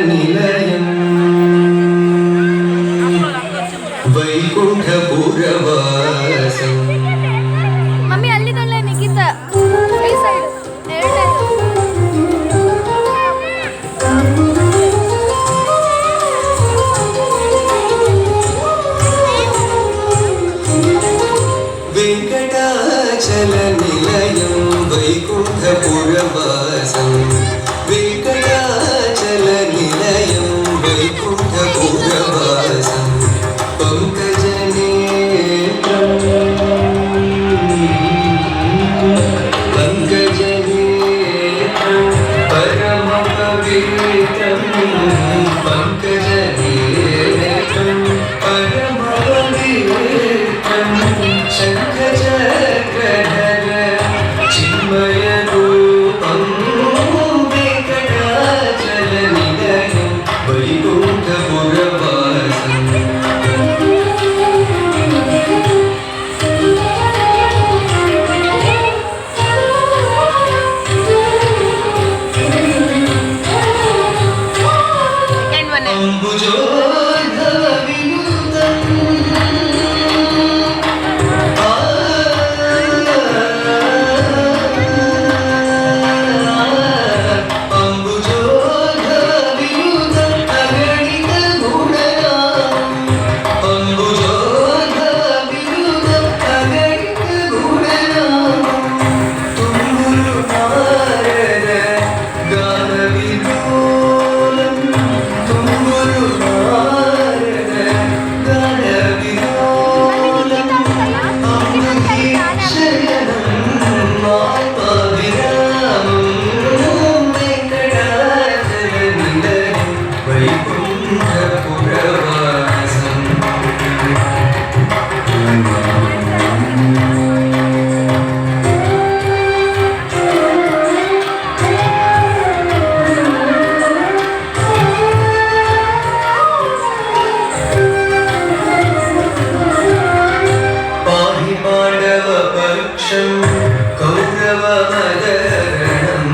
निलयम् वैकुण्ठपुरवासम् mummy ಅಲ್ಲಿ ತೊಳ್ಳೆ ನಿಖಿತ ಈ side वेङ्कटाचल निलयं वैकुण्ठपुरवासं वेङ्कटाचल निलयं वैकुण्ठपुरवासं पङ्कजनेत्रं परमपवित्रं पङ्कजनेत्रं परमपवित्रं शङ्खचक्रधर चिन्मयरूपं वेङ्कटाचलनिलयं वैकुण्ठपुरवासम् कौरवमदरणं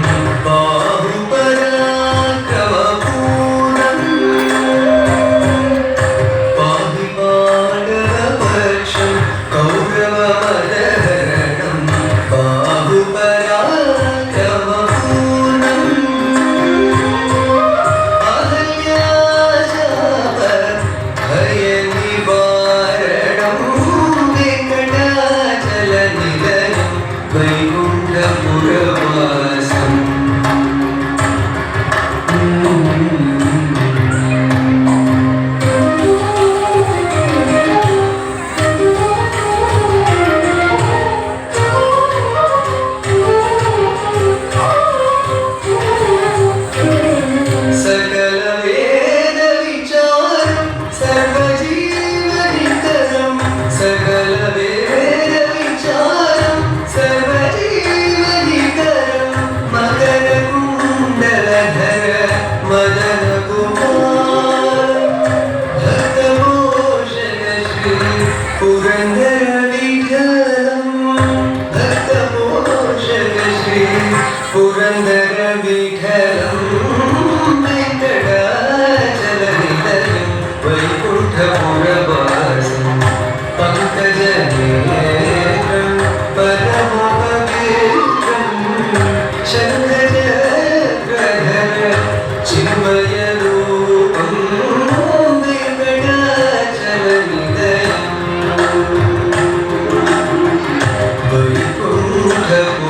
बाहुपराक्रमपूर्णम् पाहि पाण्डवपक्षं कौरवमदरणं बाहुपराक्रमपूर्णम् अहल्याशाप भयनिवारणं वेङ्कटाचलनिलयं वैकुण्ठपुरवासम् सकलवेदविचारं सर्वजीवनिकरं सकलवेदविचारं सर्वजीवनिकरं मकरकुण्डलधर मदनकुमार भक्तभूषण श्री पुरन्दरविठलं भक्तभूषण श्री पुरन्दरविठलं वेङ्कटाचलनिलयं वैकुण्ठपुरवासं पङ्कजनेत्रं परमपवित्रं शङ्खचक्रधर चिन्मयरूपं वेङ्कटाचलनिलयं वैकुण्ठपुरवासम्